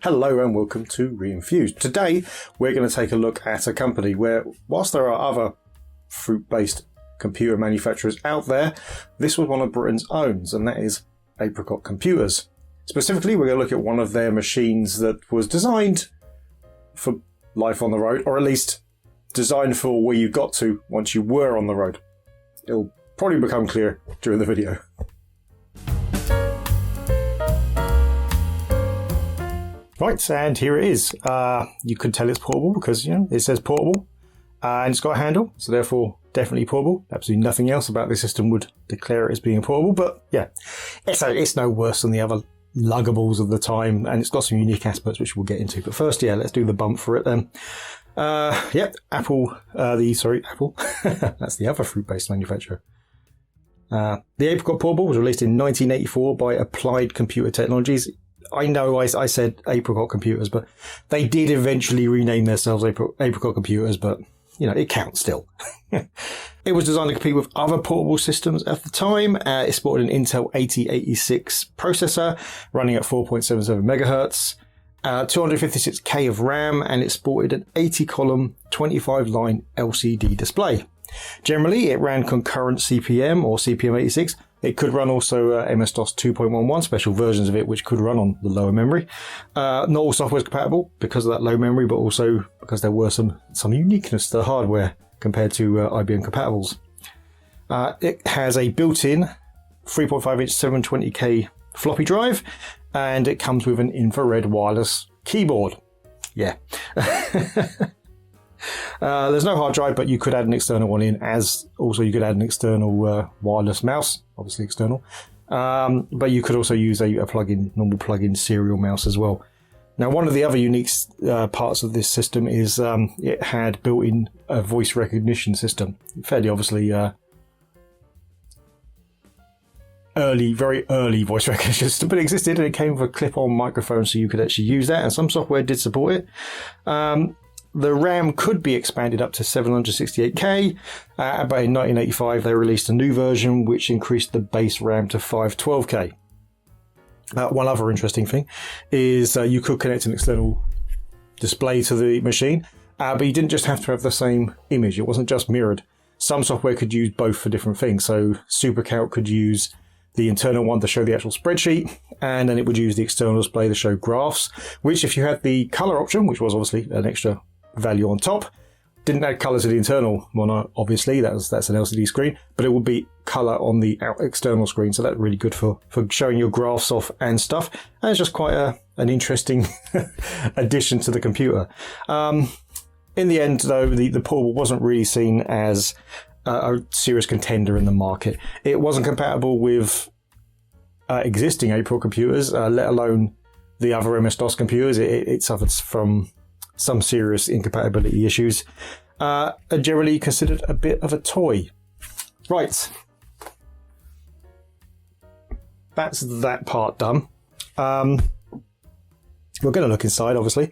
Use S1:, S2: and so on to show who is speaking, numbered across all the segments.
S1: Hello and welcome to Re-enthused. Today we're going to take a look at a company where, whilst there are other fruit-based computer manufacturers out there, this was one of Britain's own, and that is Apricot Computers. Specifically, we're going to look at one of their machines that was designed for life on the road, or at least designed for where you got to once you were on the road. It'll probably become clear during the video. Right, and here it is. You could tell it's portable because, it says portable and it's got a handle, so therefore definitely portable. Absolutely nothing else about this system would declare it as being portable, but yeah, it's no worse than the other luggables of the time, and it's got some unique aspects which we'll get into. But first, let's do the bump for it then. Apple. That's the other fruit-based manufacturer. The Apricot Portable was released in 1984 by Applied Computer Technologies. I know I said Apricot Computers, but they did eventually rename themselves Apricot Computers, but, it counts still. It was designed to compete with other portable systems at the time. It sported an Intel 8086 processor running at 4.77 megahertz, 256K of RAM, and it sported an 80-column, 25-line LCD display. Generally, it ran concurrent CPM or CPM86. It could run also MS-DOS 2.11, special versions of it which could run on the lower memory. Not all software is compatible because of that low memory, but also because there were some uniqueness to the hardware compared to IBM compatibles. It has a built-in 3.5-inch 720K floppy drive, and it comes with an infrared wireless keyboard. Yeah. There's no hard drive, but you could add an external one in, as also you could add an external wireless mouse, obviously external. But you could also use a normal plug-in serial mouse as well. Now, one of the other unique parts of this system is it had built-in voice recognition system. Fairly obviously very early voice recognition system, but it existed, and it came with a clip-on microphone, so you could actually use that, and some software did support it. The RAM could be expanded up to 768K, but in 1985 they released a new version which increased the base RAM to 512K. One other interesting thing is you could connect an external display to the machine, but you didn't just have to have the same image. It wasn't just mirrored. Some software could use both for different things. So SuperCalc could use the internal one to show the actual spreadsheet, and then it would use the external display to show graphs, which if you had the color option, which was obviously an extra value on top, didn't add color to the internal one, obviously that's an LCD screen, but it would be color on the external screen, so that's really good for showing your graphs off and stuff, and it's just quite an interesting addition to the computer. In the end though, the portable wasn't really seen as a serious contender in the market. It wasn't compatible with existing Apricot computers, let alone the other MS-DOS computers. It suffered from some serious incompatibility issues, are generally considered a bit of a toy. Right. That's that part done. We're going to look inside, obviously,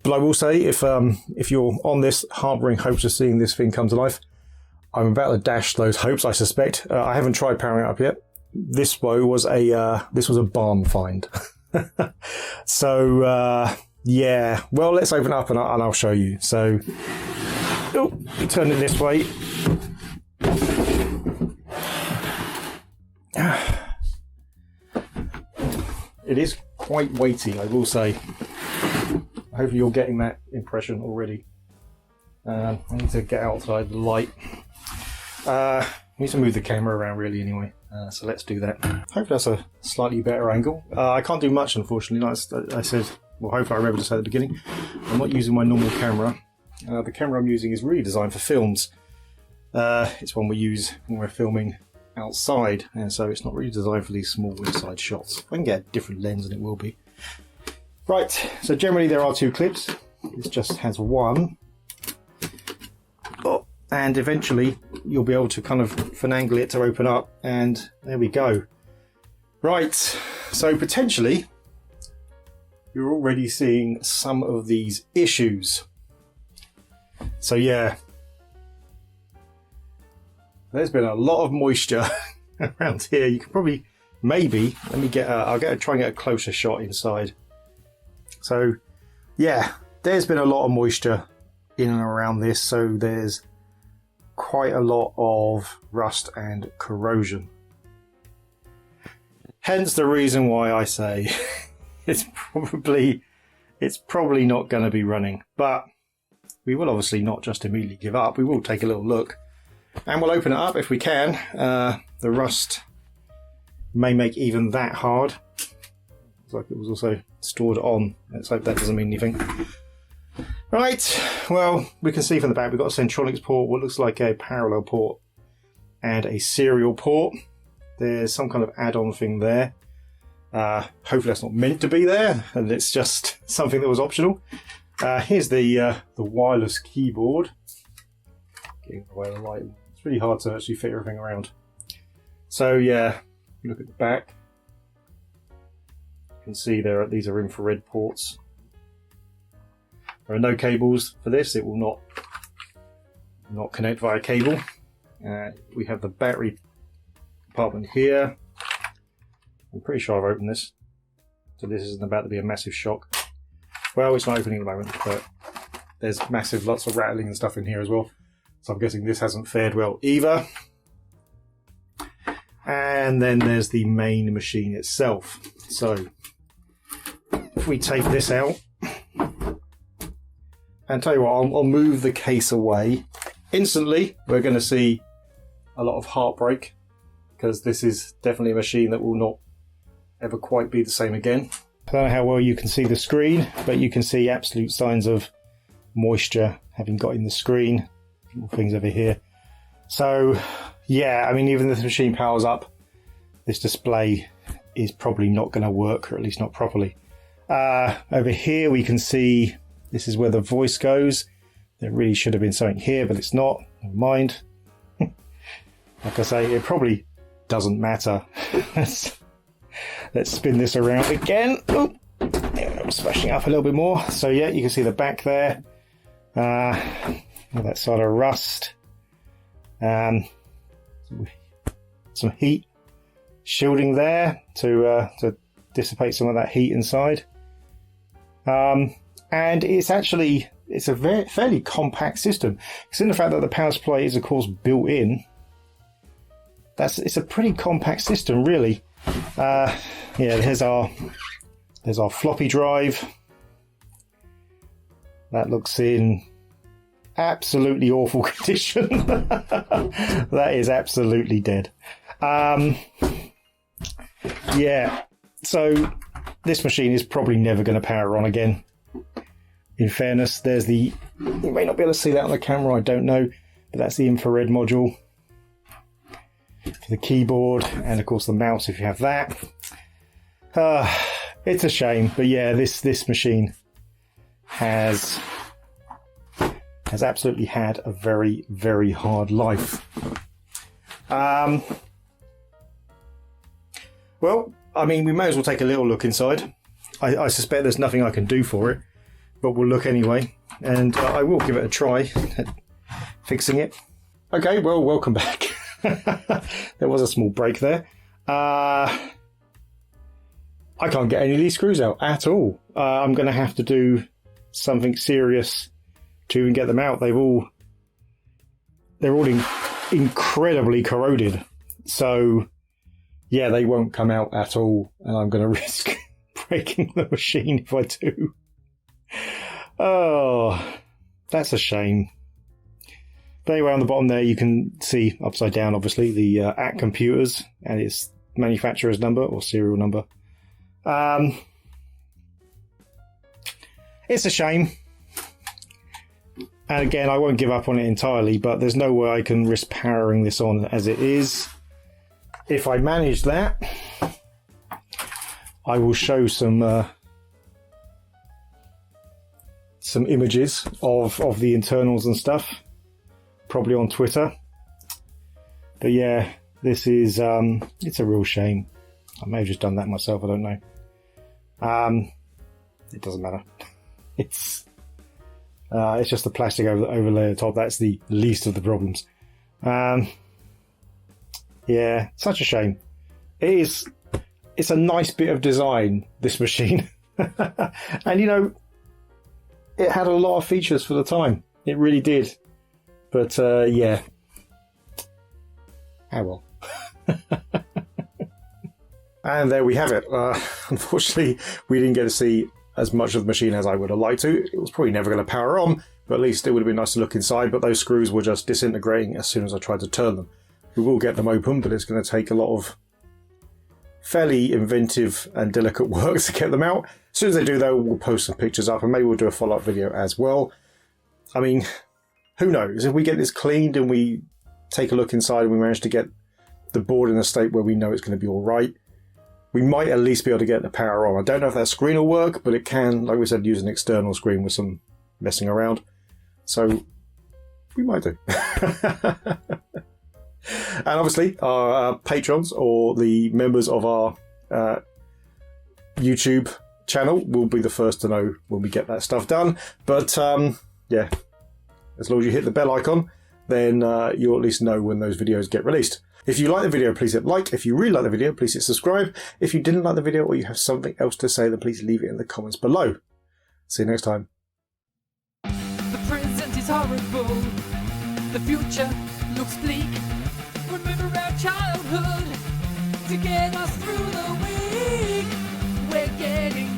S1: but I will say, if you're on this harbouring hopes of seeing this thing come to life, I'm about to dash those hopes, I suspect. I haven't tried powering it up yet. This was a barn find. So, yeah, well, let's open up and I'll show you. So, turn it this way. It is quite weighty, I will say. Hopefully you're getting that impression already. I need to get outside the light. I need to move the camera around really anyway, so let's do that. Hopefully that's a slightly better angle. I can't do much, unfortunately. Like I said, well, hopefully I remember to say at the beginning, I'm not using my normal camera. The camera I'm using is really designed for films. It's one we use when we're filming outside, and so it's not really designed for these small inside shots. If I can get a different lens, and it will be. Right, so generally there are two clips. This just has one. Oh, and eventually you'll be able to kind of finagle it to open up, and there we go. Right, so potentially you're already seeing some of these issues. So yeah, there's been a lot of moisture around here. You can probably, maybe, let me get, try and get a closer shot inside. So yeah, there's been a lot of moisture in and around this, so there's quite a lot of rust and corrosion. Hence the reason why I say it's probably not going to be running. But we will obviously not just immediately give up. We will take a little look and we'll open it up if we can. The rust may make even that hard. Looks like it was also stored on. Let's hope that doesn't mean anything. Right, well, we can see from the back we've got a Centronics port, what looks like a parallel port, and a serial port. There's some kind of add-on thing there. Hopefully that's not meant to be there, and it's just something that was optional. Here's the wireless keyboard. Getting away with the light. It's really hard to actually fit everything around. So yeah, you look at the back. You can see these are infrared ports. There are no cables for this. It will not connect via cable. We have the battery compartment here. I'm pretty sure I've opened this, so this isn't about to be a massive shock. Well, it's not opening at the moment, but there's lots of rattling and stuff in here as well. So I'm guessing this hasn't fared well either. And then there's the main machine itself. So if we take this out, and tell you what, I'll move the case away. Instantly, we're going to see a lot of heartbreak, because this is definitely a machine that will not ever quite be the same again. I don't know how well you can see the screen, but you can see absolute signs of moisture having got in the screen. Little things over here. So yeah, I mean, even if the machine powers up, this display is probably not going to work, or at least not properly. Over here we can see this is where the voice goes. There really should have been something here, but it's not. Never mind. Like I say, it probably doesn't matter. Let's spin this around again. Oh, I'm smashing up a little bit more. So yeah, you can see the back there. That sort of rust. Some heat shielding there to dissipate some of that heat inside. And it's a fairly compact system. Considering the fact that the power supply is of course built in, it's a pretty compact system really. Yeah, there's our floppy drive. That looks in absolutely awful condition. That is absolutely dead. Yeah, so this machine is probably never going to power on again. In fairness, you may not be able to see that on the camera, I don't know, but that's the infrared module for the keyboard, and of course the mouse if you have that. It's a shame, but yeah, this machine has absolutely had a very, very hard life. Well, I mean, we may as well take a little look inside. I suspect there's nothing I can do for it, but we'll look anyway, and I will give it a try at fixing it. Okay, well, welcome back. There was a small break there. I can't get any of these screws out at all. I'm going to have to do something serious to even get them out. They're all incredibly corroded. So yeah, they won't come out at all, and I'm going to risk breaking the machine if I do. Oh, that's a shame. But anyway, on the bottom there you can see upside down obviously the Apricot Computers and its manufacturer's number or serial number. It's a shame. And again, I won't give up on it entirely, but there's no way I can risk powering this on as it is. If I manage that, I will show some images of the internals and stuff, probably on Twitter. But yeah, this is it's a real shame. I may have just done that myself, I don't know. It doesn't matter. It's just the plastic overlay on top. That's the least of the problems. Yeah, such a shame. It's a nice bit of design, this machine. And you know, it had a lot of features for the time. It really did. But yeah. Ah well. And there we have it. Unfortunately, we didn't get to see as much of the machine as I would have liked to. It was probably never going to power on, but at least it would have been nice to look inside. But those screws were just disintegrating as soon as I tried to turn them. We will get them open, but it's going to take a lot of fairly inventive and delicate work to get them out. As soon as they do, though, we'll post some pictures up, and maybe we'll do a follow-up video as well. I mean, who knows? If we get this cleaned and we take a look inside and we manage to get the board in a state where we know it's going to be all right, we might at least be able to get the power on. I don't know if that screen will work, but it can, like we said, use an external screen with some messing around. So we might do. And obviously, our patrons or the members of our YouTube channel will be the first to know when we get that stuff done. But yeah, as long as you hit the bell icon, then you'll at least know when those videos get released. If you like the video, please hit like. If you really like the video, please hit subscribe. If you didn't like the video or you have something else to say, then please leave it in the comments below. See you next time.
S2: The present is horrible. The future looks bleak. Remember our childhood to get us through the week. We're getting